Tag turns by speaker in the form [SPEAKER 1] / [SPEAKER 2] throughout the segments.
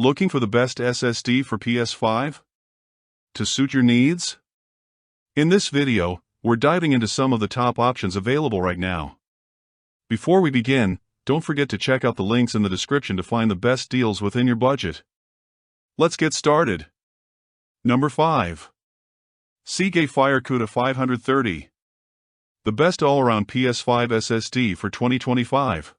[SPEAKER 1] Looking for the best SSD for PS5? To suit your needs? In this video, we're diving into some of the top options available right now. Before we begin, don't forget to check out the links in the description to find the best deals within your budget. Let's get started. Number 5. Seagate FireCuda 530. The best all-around PS5 SSD for 2025.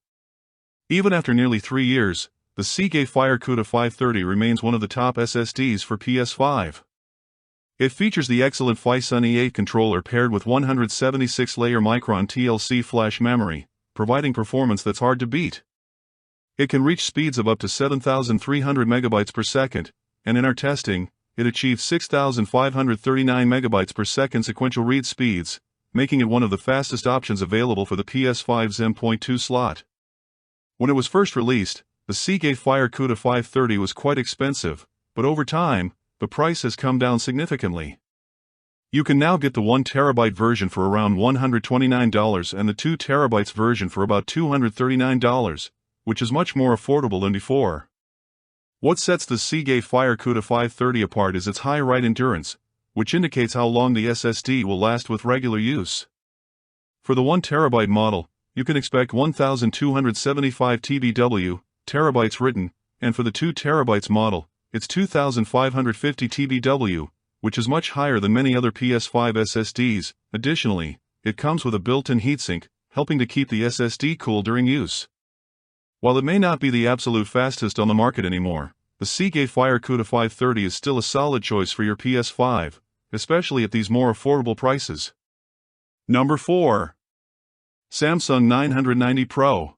[SPEAKER 1] Even after nearly 3 years, the Seagate FireCuda 530 remains one of the top SSDs for PS5. It features the excellent FireCuda controller paired with 176-layer Micron TLC flash memory, providing performance that's hard to beat. It can reach speeds of up to 7,300 megabytes per second, and in our testing, it achieved 6,539 megabytes per second sequential read speeds, making it one of the fastest options available for the PS5's M.2 slot. When it was first released, the Seagate FireCuda 530 was quite expensive, but over time, the price has come down significantly. You can now get the 1TB version for around $129 and the 2TB version for about $239, which is much more affordable than before. What sets the Seagate FireCuda 530 apart is its high write endurance, which indicates how long the SSD will last with regular use. For the 1TB model, you can expect 1,275 TBW, terabytes written, and for the 2TB model, it's 2,550 TBW, which is much higher than many other PS5 SSDs. Additionally, it comes with a built-in heatsink, helping to keep the SSD cool during use. While it may not be the absolute fastest on the market anymore, the Seagate FireCuda 530 is still a solid choice for your PS5, especially at these more affordable prices. Number 4. Samsung 990 Pro.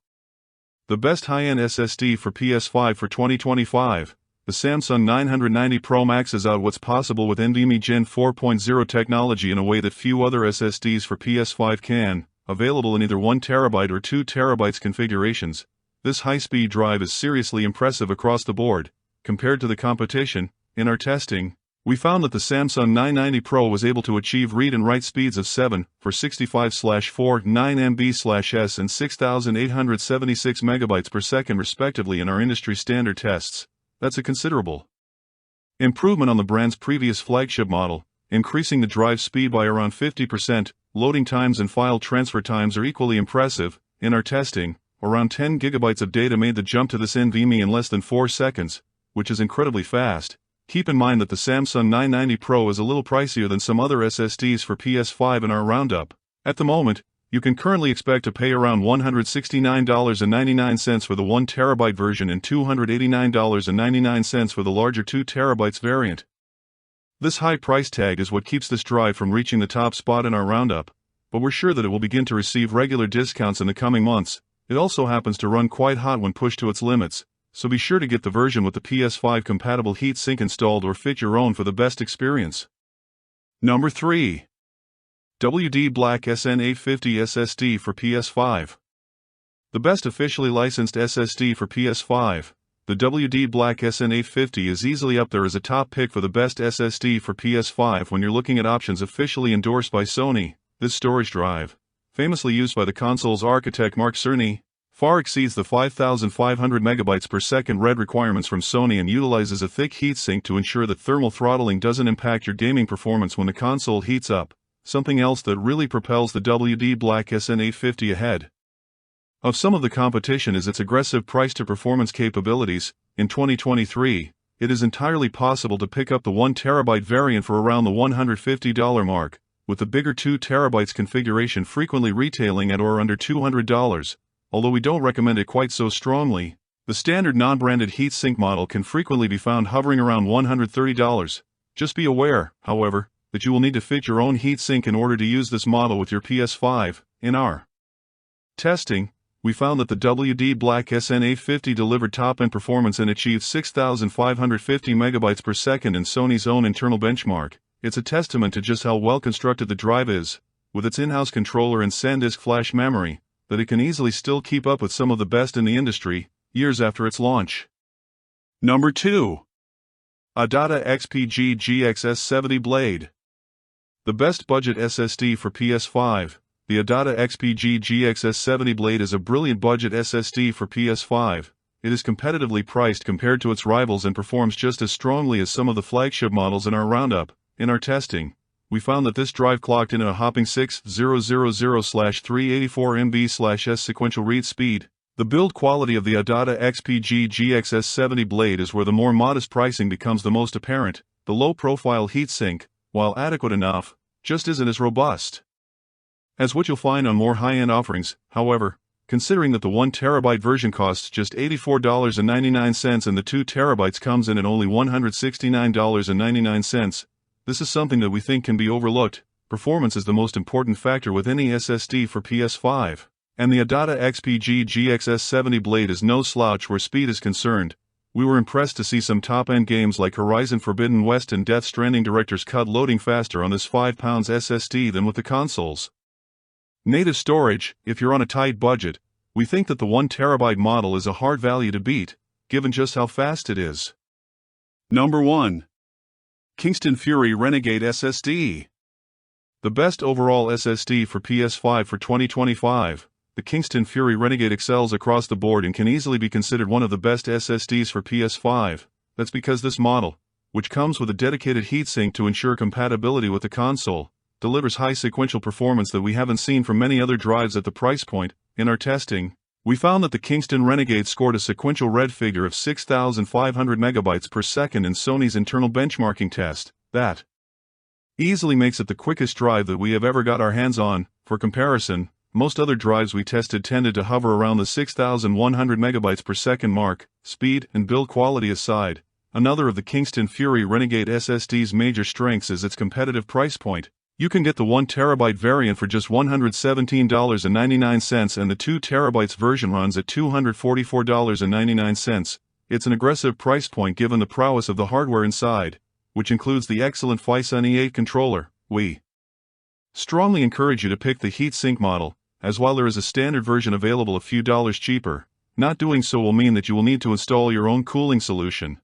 [SPEAKER 1] The best high-end SSD for PS5 for 2025, the Samsung 990 Pro maxes out what's possible with NVMe Gen 4.0 technology in a way that few other SSDs for PS5 can, available in either 1TB or 2TB configurations. This high-speed drive is seriously impressive across the board. Compared to the competition, in our testing, we found that the Samsung 990 Pro was able to achieve read and write speeds of 7 for 65/4, 9 MB/s and 6,876 megabytes per second respectively in our industry standard tests. That's a considerable improvement on the brand's previous flagship model, increasing the drive speed by around 50%. Loading times and file transfer times are equally impressive. In our testing, around 10 gigabytes of data made the jump to this NVMe in less than 4 seconds, which is incredibly fast. Keep in mind that the Samsung 990 Pro is a little pricier than some other SSDs for PS5 in our roundup. At the moment, you can currently expect to pay around $169.99 for the 1TB version and $289.99 for the larger 2TB variant. This high price tag is what keeps this drive from reaching the top spot in our roundup, but we're sure that it will begin to receive regular discounts in the coming months. It also happens to run quite hot when pushed to its limits, so be sure to get the version with the PS5 compatible heatsink installed or fit your own for the best experience. Number 3. WD Black SN850 SSD for PS5. The best officially licensed SSD for PS5, the WD Black SN850 is easily up there as a top pick for the best SSD for PS5 when you're looking at options officially endorsed by Sony. This storage drive, famously used by the console's architect Mark Cerny, far exceeds the 5,500 megabytes per second read requirements from Sony and utilizes a thick heatsink to ensure that thermal throttling doesn't impact your gaming performance when the console heats up, something else that really propels the WD Black SN850 ahead of some of the competition is its aggressive price-to-performance capabilities. In 2023, it is entirely possible to pick up the 1TB variant for around the $150 mark, with the bigger 2TB configuration frequently retailing at or under $200. Although we don't recommend it quite so strongly, the standard non-branded heatsink model can frequently be found hovering around $130. Just be aware, however, that you will need to fit your own heatsink in order to use this model with your PS5. In our testing, we found that the WD Black SN850 delivered top-end performance and achieved 6,550 megabytes per second in Sony's own internal benchmark. It's a testament to just how well constructed the drive is, with its in-house controller and SanDisk flash memory, that it can easily still keep up with some of the best in the industry, years after its launch. Number 2. ADATA XPG GXS70 Blade. The best budget SSD for PS5, the ADATA XPG GXS70 Blade is a brilliant budget SSD for PS5. it is competitively priced compared to its rivals and performs just as strongly as some of the flagship models in our roundup. In our testing, we found that this drive clocked in at a hopping 6000/384 MB/s sequential read speed. The build quality of the ADATA XPG GXS70 blade is where the more modest pricing becomes the most apparent. The low-profile heatsink, while adequate enough, just isn't as robust as what you'll find on more high-end offerings. However, considering that the 1TB version costs just $84.99 and the 2TB comes in at only $169.99, this is something that we think can be overlooked. Performance is the most important factor with any SSD for PS5, and the ADATA XPG GXS70 blade is no slouch where speed is concerned. We were impressed to see some top-end games like Horizon Forbidden West and Death Stranding Director's Cut loading faster on this 5-pound SSD than with the consoles. Native storage. If you're on a tight budget, we think that the 1TB model is a hard value to beat, given just how fast it is. Number 1. Kingston Fury Renegade SSD. The best overall SSD for PS5 for 2025, the Kingston Fury Renegade excels across the board and can easily be considered one of the best SSDs for PS5. That's because this model, which comes with a dedicated heatsink to ensure compatibility with the console, delivers high sequential performance that we haven't seen from many other drives at the price point. In our testing, we found that the Kingston Renegade scored a sequential read figure of 6,500 megabytes per second in Sony's internal benchmarking test. That easily makes it the quickest drive that we have ever got our hands on. For comparison, most other drives we tested tended to hover around the 6,100 megabytes per second mark. Speed and build quality aside, another of the Kingston Fury Renegade SSD's major strengths is its competitive price point. You can get the 1TB variant for just $117.99 and the 2TB version runs at $244.99. It's an aggressive price point given the prowess of the hardware inside, which includes the excellent SN850 controller. We strongly encourage you to pick the heatsink model, as while there is a standard version available a few dollars cheaper, not doing so will mean that you will need to install your own cooling solution.